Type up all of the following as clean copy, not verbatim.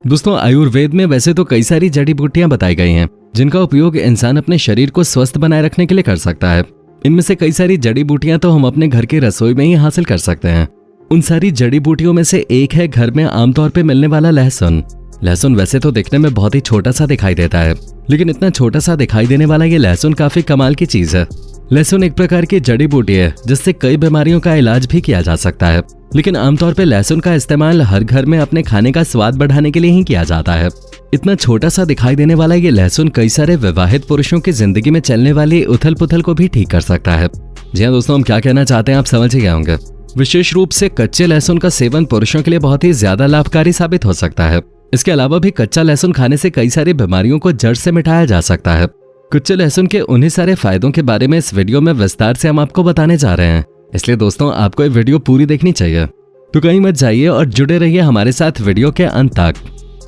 दोस्तों, आयुर्वेद में वैसे तो कई सारी जड़ी बूटियां बताई गई हैं जिनका उपयोग इंसान अपने शरीर को स्वस्थ बनाए रखने के लिए कर सकता है। इनमें से कई सारी जड़ी बूटियां तो हम अपने घर की रसोई में ही हासिल कर सकते हैं। उन सारी जड़ी बूटियों में से एक है घर में आमतौर पे मिलने वाला लहसुन। लहसुन वैसे तो दिखने में बहुत ही छोटा सा दिखाई देता है, लेकिन इतना छोटा सा दिखाई देने वाला ये लहसुन काफी कमाल की चीज है। लहसुन एक प्रकार की जड़ी बूटी है जिससे कई बीमारियों का इलाज भी किया जा सकता है, लेकिन आमतौर पे लहसुन का इस्तेमाल हर घर में अपने खाने का स्वाद बढ़ाने के लिए ही किया जाता है। इतना छोटा सा दिखाई देने वाला ये लहसुन कई सारे विवाहित पुरुषों की जिंदगी में चलने वाली उथल पुथल को भी ठीक कर सकता है। जी हाँ दोस्तों, हम क्या कहना चाहते हैं आप समझ ही गए होंगे। विशेष रूप से कच्चे लहसुन का सेवन पुरुषों के लिए बहुत ही ज्यादा लाभकारी साबित हो सकता है। इसके अलावा भी कच्चा लहसुन खाने से कई सारी बीमारियों को जड़ से मिटाया जा सकता है। कच्चे लहसुन के उन्हीं सारे फायदों के बारे में इस वीडियो में विस्तार से हम आपको बताने जा रहे हैं, इसलिए दोस्तों आपको ये वीडियो पूरी देखनी चाहिए। तो कहीं मत जाइए और जुड़े रहिए हमारे साथ वीडियो के अंत तक।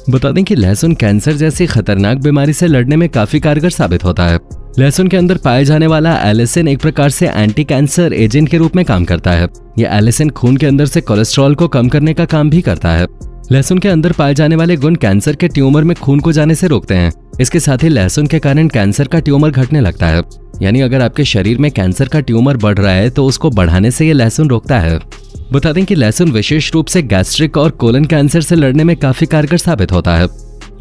बता दें कि लहसुन कैंसर जैसी खतरनाक बीमारी से लड़ने में काफी कारगर साबित होता है। लहसुन के अंदर पाए जाने वाला एलिसिन एक प्रकार से एंटी कैंसर एजेंट के रूप में काम करता है। यह एलिसिन खून के अंदर से कोलेस्ट्रॉल को कम करने का काम भी करता है। लहसुन के अंदर पाए जाने वाले गुण कैंसर के ट्यूमर में खून को जाने से रोकते हैं। इसके साथ ही लहसुन के कारण कैंसर का ट्यूमर घटने लगता है। यानी अगर आपके शरीर में कैंसर का ट्यूमर बढ़ रहा है तो उसको बढ़ाने से ये लहसुन रोकता है। बता दें कि लहसुन विशेष रूप से गैस्ट्रिक और कोलन कैंसर से लड़ने में काफी कारगर साबित होता है।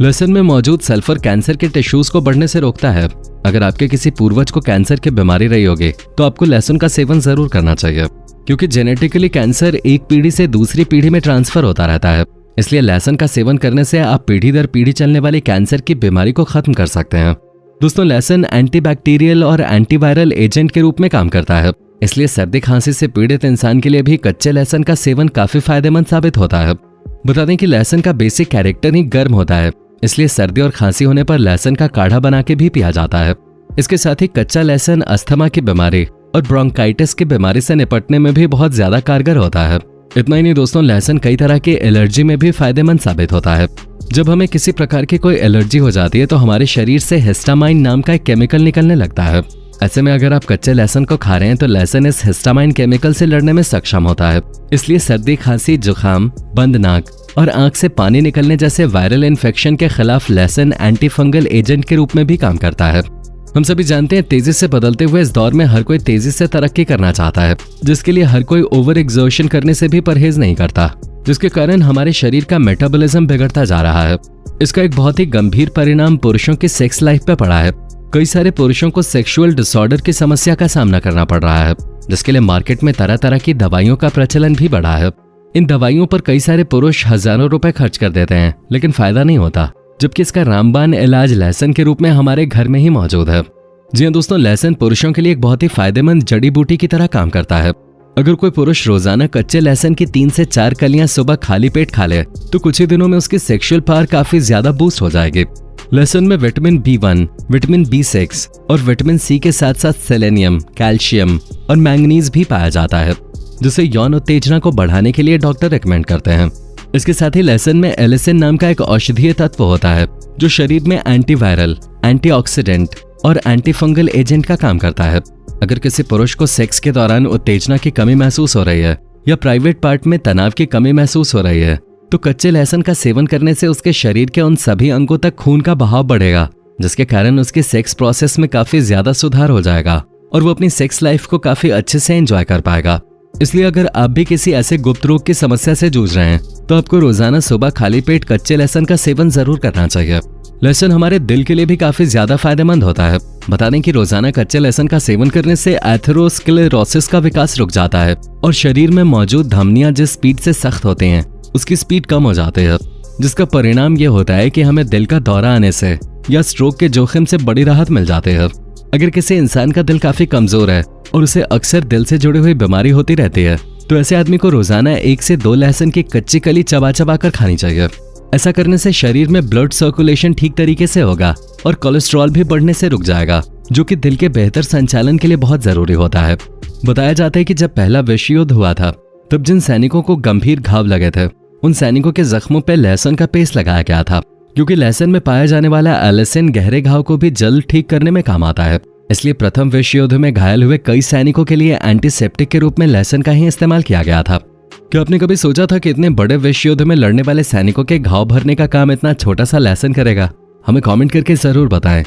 लहसुन में मौजूद सल्फर कैंसर के टिश्यूज को बढ़ने से रोकता है। अगर आपके किसी पूर्वज को कैंसर की बीमारी रही होगी तो आपको लहसुन का सेवन जरूर करना चाहिए, क्योंकि जेनेटिकली कैंसर एक पीढ़ी से दूसरी पीढ़ी में ट्रांसफर होता रहता है। इसलिए लहसुन का सेवन करने से आप पीढ़ी दर पीढ़ी चलने वाली कैंसर की बीमारी को खत्म कर सकते हैं। दोस्तों, लहसुन एंटीबैक्टीरियल और एंटीवायरल एजेंट के रूप में काम करता है। इसलिए सर्दी खांसी से पीड़ित इंसान के लिए भी कच्चे लहसुन का सेवन काफी फायदेमंद साबित होता है। बता दें कि लहसुन का बेसिक कैरेक्टर ही गर्म होता है, इसलिए सर्दी और खांसी होने पर लहसुन का काढ़ा बना के भी पिया जाता है। इसके साथ ही कच्चा लहसुन अस्थमा की बीमारी और ब्रोंकाइटिस की बीमारी से निपटने में भी बहुत ज्यादा कारगर होता है। इतना ही नहीं दोस्तों, लहसुन कई तरह की एलर्जी में भी फायदेमंद साबित होता है। जब हमें किसी प्रकार की कोई एलर्जी हो जाती है तो हमारे शरीर से हिस्टामाइन नाम का एक केमिकल निकलने लगता है। ऐसे में अगर आप कच्चे लहसुन को खा रहे हैं तो लहसुन इस हिस्टामाइन केमिकल से लड़ने में सक्षम होता है। इसलिए सर्दी, खांसी, जुकाम, बंद नाक और आंख से पानी निकलने जैसे वायरल इन्फेक्शन के खिलाफ लहसुन एंटी फंगल एजेंट के रूप में भी काम करता है। हम सभी जानते हैं तेजी से बदलते हुए इस दौर में हर कोई तेजी से तरक्की करना चाहता है, जिसके लिए हर कोई ओवर एक्सर्शन करने से भी परहेज नहीं करता, जिसके कारण हमारे शरीर का मेटाबॉलिज्म बिगड़ता जा रहा है। इसका एक बहुत ही गंभीर परिणाम पुरुषों की सेक्स लाइफ पे पड़ा है। कई सारे पुरुषों को सेक्सुअल डिसऑर्डर की समस्या का सामना करना पड़ रहा है, जिसके लिए मार्केट में तरह तरह की दवाइयों का प्रचलन भी बढ़ा है। इन दवाइयों पर कई सारे पुरुष हजारों रुपए खर्च कर देते हैं, लेकिन फायदा नहीं होता, जबकि इसका रामबाण इलाज लहसुन के रूप में हमारे घर में ही मौजूद है। जी हाँ दोस्तों, लहसुन पुरुषों के लिए एक बहुत ही फायदेमंद जड़ी बूटी की तरह काम करता है। अगर कोई पुरुष रोजाना कच्चे लहसुन की 3 से 4 कलियां सुबह खाली पेट खा ले तो कुछ ही दिनों में उसकी सेक्सुअल पावर काफी ज्यादा बूस्ट हो जाएगी। लहसुन में विटामिन B1, विटामिन B6 और विटामिन C के साथ साथ सेलेनियम, कैल्शियम और मैंगनीज भी पाया जाता है, जिसे यौन उत्तेजना को बढ़ाने के लिए डॉक्टर रेकमेंड करते हैं। इसके साथ ही लहसुन में एलिसिन नाम का एक औषधीय तत्व होता है जो शरीर में एंटीवायरल, एंटीऑक्सीडेंट और एंटीफंगल एजेंट का काम करता है। अगर किसी पुरुष को सेक्स के दौरान उत्तेजना की कमी महसूस हो रही है या प्राइवेट पार्ट में तनाव की कमी महसूस हो रही है तो कच्चे लहसुन का सेवन करने से उसके शरीर के उन सभी अंगों तक खून का बहाव बढ़ेगा, जिसके कारण उसके सेक्स प्रोसेस में काफी ज्यादा सुधार हो जाएगा और वो अपनी सेक्स लाइफ को काफी अच्छे से एंजॉय कर पाएगा। इसलिए अगर आप भी किसी ऐसे गुप्त रोग की समस्या से जूझ रहे हैं तो आपको रोजाना सुबह खाली पेट कच्चे लहसुन का सेवन जरूर करना चाहिए। लहसुन हमारे दिल के लिए भी काफी ज्यादा फायदेमंद होता है। बता दें कि रोजाना कच्चे लहसुन का सेवन करने से एथेरोस्क्लेरोसिस का विकास रुक जाता है और शरीर में मौजूद धमनियां जिस स्पीड से सख्त होते हैं उसकी स्पीड कम हो जाती है, जिसका परिणाम ये होता है कि हमें दिल का दौरा आने से या स्ट्रोक के जोखिम से बड़ी राहत मिल जाती है। अगर किसी इंसान का दिल काफी कमजोर है और उसे अक्सर दिल से जुड़ी हुई बीमारी होती रहती है तो ऐसे आदमी को रोजाना 1 से 2 लहसुन की कच्ची कली चबा चबा कर खानी चाहिए। ऐसा करने से शरीर में ब्लड सर्कुलेशन ठीक तरीके से होगा और कोलेस्ट्रॉल भी बढ़ने से रुक जाएगा, जो कि दिल के बेहतर संचालन के लिए बहुत जरूरी होता है। बताया जाता है कि जब पहला विश्व युद्ध हुआ था तब जिन सैनिकों को गंभीर घाव लगे थे उन सैनिकों के जख्मों पर लहसुन का पेस्ट लगाया गया था, क्योंकि लहसुन में पाया जाने वाला एलिसिन गहरे घाव को भी जल्द ठीक करने में काम आता है। इसलिए प्रथम विश्व युद्ध में घायल हुए कई सैनिकों के लिए एंटीसेप्टिक के रूप में लहसुन का ही इस्तेमाल किया गया था। क्या आपने कभी सोचा था कि इतने बड़े विश्व युद्ध में लड़ने वाले सैनिकों के घाव भरने का काम इतना छोटा सा लहसुन करेगा? हमें कमेंट करके जरूर बताएं।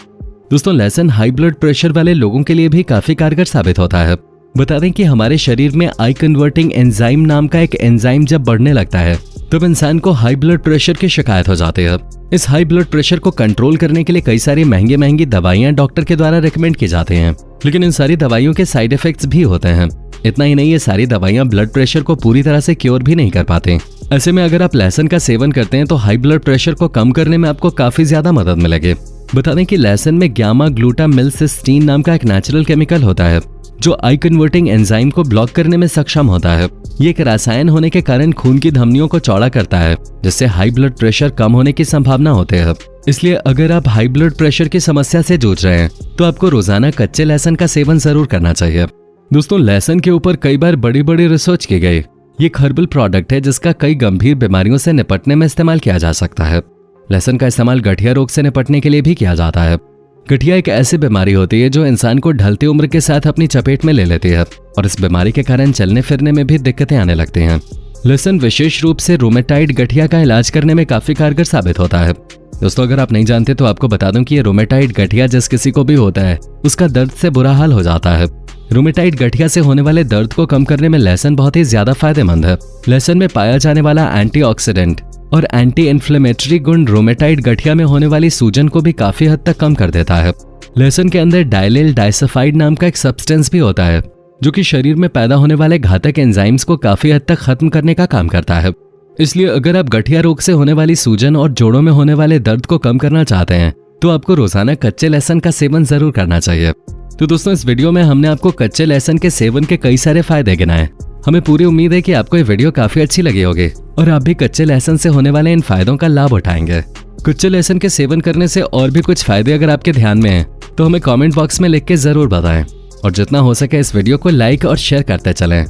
दोस्तों, लहसुन हाई ब्लड प्रेशर वाले लोगों के लिए भी काफी कारगर साबित होता है। बता दें कि हमारे शरीर में आई कन्वर्टिंग एंजाइम नाम का एक एंजाइम जब बढ़ने लगता है तब इंसान को हाई ब्लड प्रेशर की शिकायत हो जाती है। इस हाई ब्लड प्रेशर को कंट्रोल करने के लिए कई सारी महंगी दवाइयां डॉक्टर के द्वारा रिकमेंड की जाती हैं, लेकिन इन सारी दवाइयों के साइड इफेक्ट्स भी होते हैं। इतना ही नहीं, ये सारी दवाइयां ब्लड प्रेशर को पूरी तरह से क्योर भी नहीं कर पाती। ऐसे में अगर आप लहसुन का सेवन करते हैं तो हाई ब्लड प्रेशर को कम करने में आपको काफी ज्यादा मदद मिलेगी। बता दें कि लहसुन में गामा ग्लूटामिलसिस्टीन नाम का एक नेचुरल केमिकल होता है जो आई कन्वर्टिंग एंजाइम को ब्लॉक करने में सक्षम होता है। ये एक रसायन होने के कारण खून की धमनियों को चौड़ा करता है, जिससे हाई ब्लड प्रेशर कम होने की संभावना होती है। इसलिए अगर आप हाई ब्लड प्रेशर की समस्या से जूझ रहे हैं तो आपको रोजाना कच्चे लहसुन का सेवन जरूर करना चाहिए। दोस्तों, लहसुन के ऊपर कई बार बड़ी रिसर्च की गई। ये एक हर्बल प्रोडक्ट है जिसका कई गंभीर बीमारियों से निपटने में इस्तेमाल किया जा सकता है। लहसुन का इस्तेमाल गठिया रोग से निपटने के लिए भी किया जाता है। गठिया एक ऐसी बीमारी होती है जो इंसान को ढलती उम्र के साथ अपनी चपेट में ले लेती है और इस बीमारी के कारण चलने फिरने में भी दिक्कतें आने लगती हैं। लहसुन विशेष रूप से रोमेटाइड गठिया का इलाज करने में काफी कारगर साबित होता है। दोस्तों, अगर आप नहीं जानते तो आपको बता दूं कि ये रोमेटाइड गठिया जिस किसी को भी होता है उसका दर्द से बुरा हाल हो जाता है। रोमेटाइड गठिया से होने वाले दर्द को कम करने में लहसुन बहुत ही ज्यादा फायदेमंद है। लहसुन में पाया जाने वाला एंटीऑक्सीडेंट और एंटी इन्फ्लेमेटरी गुण रोमेटाइड गठिया में होने वाली सूजन को भी काफी हद तक कम कर देता है। लहसुन के अंदर डायलिल डाइसल्फाइड नाम का एक सब्सटेंस भी होता है जो कि शरीर में पैदा होने वाले घातक एंजाइम्स को काफी हद तक खत्म करने का काम करता है। इसलिए अगर आप गठिया रोग से होने वाली सूजन और जोड़ों में होने वाले दर्द को कम करना चाहते हैं तो आपको रोजाना कच्चे लहसुन का सेवन जरूर करना चाहिए। तो दोस्तों, इस वीडियो में हमने आपको कच्चे लहसुन के सेवन के कई सारे फायदे गिनाए। हमें पूरी उम्मीद है कि आपको ये वीडियो काफी अच्छी लगी होगी और आप भी कच्चे लहसुन से होने वाले इन फायदों का लाभ उठाएंगे। कच्चे लहसुन के सेवन करने से और भी कुछ फायदे अगर आपके ध्यान में हैं तो हमें कमेंट बॉक्स में लिख के जरूर बताएं और जितना हो सके इस वीडियो को लाइक और शेयर करते चलें।